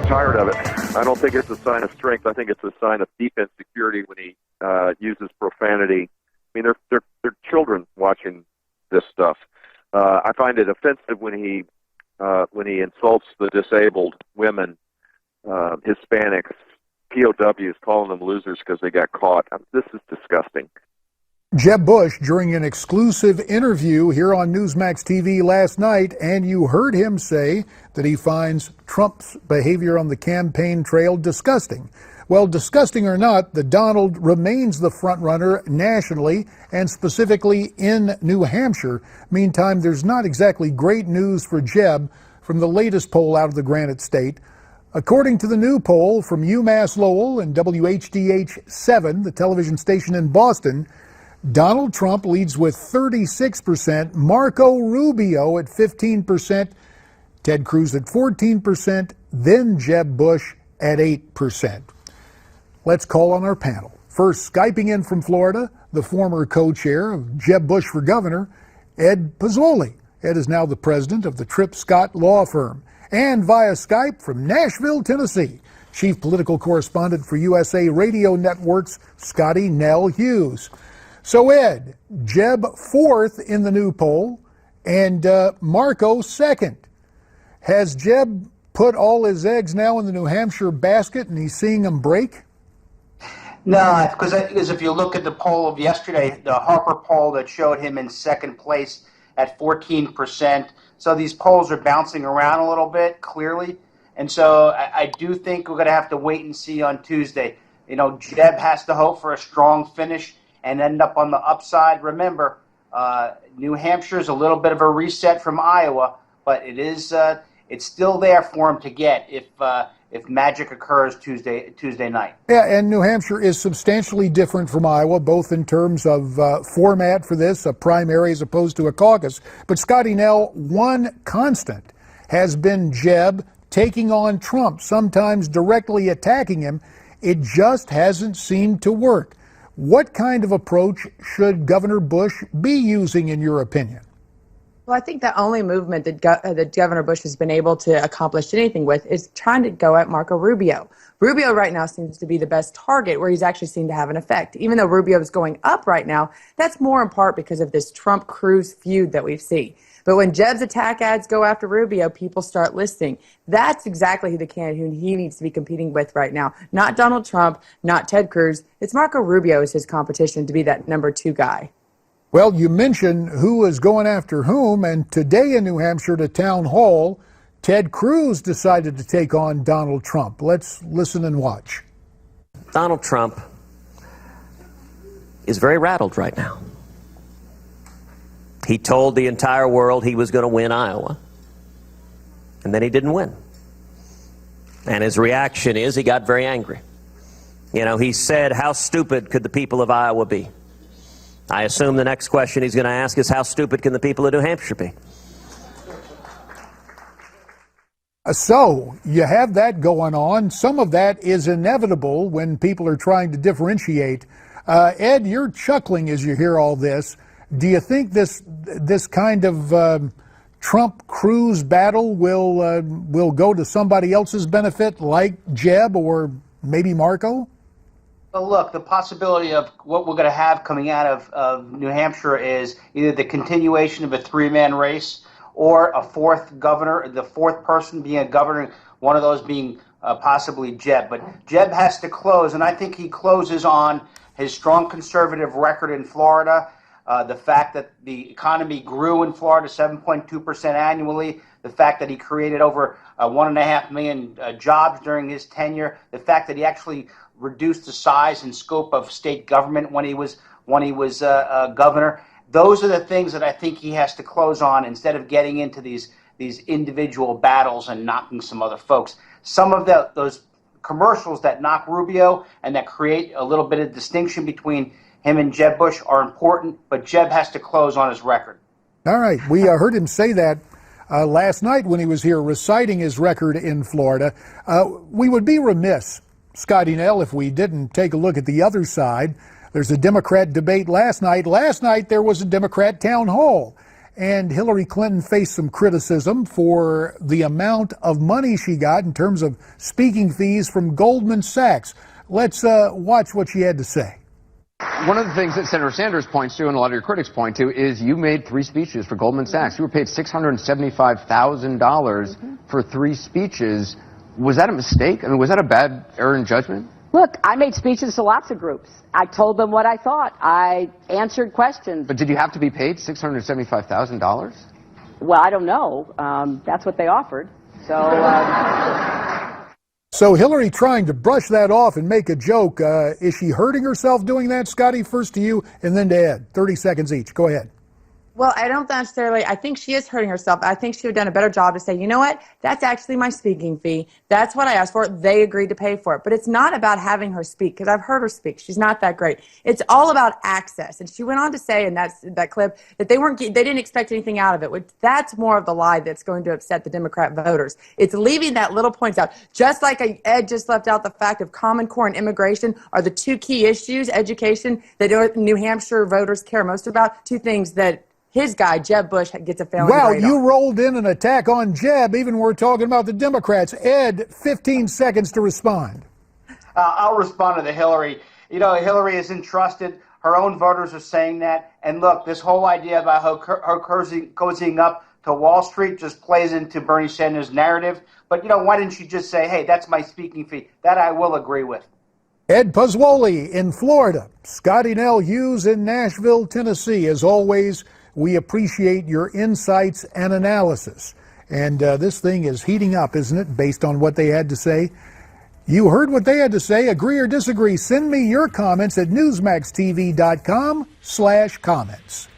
tired of it. I don't think it's a sign of strength. I think it's a sign of deep insecurity when he uses profanity. I mean, they're children watching this stuff. I find it offensive when he insults the disabled, women, Hispanics, POWs, calling them losers because they got caught. This is disgusting. Jeb Bush, during an exclusive interview here on Newsmax TV last night, and you heard him say that he finds Trump's behavior on the campaign trail disgusting. Well, disgusting or not, the Donald remains the frontrunner nationally and specifically in New Hampshire. Meantime, there's not exactly great news for Jeb from the latest poll out of the Granite State. According to the new poll from UMass Lowell and WHDH-7, the television station in Boston, Donald Trump leads with 36%, Marco Rubio at 15%, Ted Cruz at 14%, then Jeb Bush at 8%. Let's call on our panel. First, Skyping in from Florida, the former co-chair of Jeb Bush for governor, Ed Pozzuoli. Ed is now the president of the Tripp Scott Law Firm. And via Skype from Nashville, Tennessee, chief political correspondent for USA Radio Network's Scottie Nell Hughes. So Ed, Jeb fourth in the new poll, and Marco second. Has Jeb put all his eggs now in the New Hampshire basket and he's seeing them break? No, because if you look at the poll of yesterday, the Harper poll that showed him in second place at 14%. So these polls are bouncing around a little bit, clearly. And so I do think we're going to have to wait and see on Tuesday. You know, Jeb has to hope for a strong finish and end up on the upside. Remember, New Hampshire is a little bit of a reset from Iowa, but it's still there for him to get if magic occurs Tuesday night. Yeah, and New Hampshire is substantially different from Iowa, both in terms of format for this, a primary as opposed to a caucus. But Scottie Nell, one constant has been Jeb taking on Trump, sometimes directly attacking him. It just hasn't seemed to work. What kind of approach should Governor Bush be using, in your opinion? Well, I think the only movement that Governor Bush has been able to accomplish anything with is trying to go at Marco Rubio. Rubio right now seems to be the best target where he's actually seen to have an effect. Even though Rubio is going up right now, that's more in part because of this Trump-Cruz feud that we've seen. But when Jeb's attack ads go after Rubio, people start listening. That's exactly who the candidate who he needs to be competing with right now. Not Donald Trump, not Ted Cruz. It's Marco Rubio is his competition to be that number two guy. Well, you mentioned who is going after whom, and today in New Hampshire at a town hall, Ted Cruz decided to take on Donald Trump. Let's listen and watch. Donald Trump is very rattled right now. He told the entire world he was going to win Iowa, and then he didn't win. And his reaction is he got very angry. You know, he said, how stupid could the people of Iowa be? I assume the next question he's going to ask is, how stupid can the people of New Hampshire be? So you have that going on. Some of that is inevitable when people are trying to differentiate. Ed, you're chuckling as you hear all this. Do you think this kind of Trump-Cruz battle will go to somebody else's benefit, like Jeb or maybe Marco? Well, look, the possibility of what we're going to have coming out of New Hampshire is either the continuation of a three-man race or a fourth governor, the fourth person being a governor, one of those being possibly Jeb. But Jeb has to close, and I think he closes on his strong conservative record in Florida, the fact that the economy grew in Florida 7.2% annually, the fact that he created over 1.5 million jobs during his tenure, the fact that he actually reduced the size and scope of state government when he was governor. Those are the things that I think he has to close on instead of getting into these individual battles and knocking some other folks. Some of those commercials that knock Rubio and that create a little bit of distinction between him and Jeb Bush are important, but Jeb has to close on his record. All right. We heard him say that last night when he was here reciting his record in Florida. We would be remiss, Scottie Nell, if we didn't take a look at the other side. There's a Democrat debate last night. Last night there was a Democrat town hall. and Hillary Clinton faced some criticism for the amount of money she got in terms of speaking fees from Goldman Sachs. Let's watch what she had to say. One of the things that Senator Sanders points to and a lot of your critics point to is you made 3 speeches for Goldman Sachs. You were paid $675,000 for 3 speeches. Was that a mistake? I mean, was that a bad error in judgment? Look, I made speeches to lots of groups. I told them what I thought. I answered questions. But did you have to be paid $675,000? Well, I don't know. That's what they offered. So Hillary trying to brush that off and make a joke. Is she hurting herself doing that, Scottie? First to you and then to Ed. 30 seconds each. Go ahead. Well, I don't necessarily, I think she is hurting herself. I think she would have done a better job to say, you know what, that's actually my speaking fee. That's what I asked for. They agreed to pay for it. But it's not about having her speak, because I've heard her speak. She's not that great. It's all about access. And she went on to say in that clip that they didn't expect anything out of it. Which that's more of the lie that's going to upset the Democrat voters. It's leaving that little points out. Just like Ed just left out the fact of Common Core and immigration are the 2 key issues, education, that New Hampshire voters care most about, 2 things that his guy, Jeb Bush, gets a failing grade on. Wow, you rolled in an attack on Jeb, even when we're talking about the Democrats. Ed, 15 seconds to respond. I'll respond to the Hillary. You know, Hillary isn't trusted. Her own voters are saying that. And look, this whole idea about her cozying up to Wall Street just plays into Bernie Sanders' narrative. But, you know, why didn't she just say, hey, that's my speaking fee? That I will agree with. Ed Pozzuoli in Florida. Scottie Nell Hughes in Nashville, Tennessee. As always, we appreciate your insights and analysis. And this thing is heating up, isn't it, based on what they had to say? You heard what they had to say. Agree or disagree? Send me your comments at newsmaxtv.com/comments.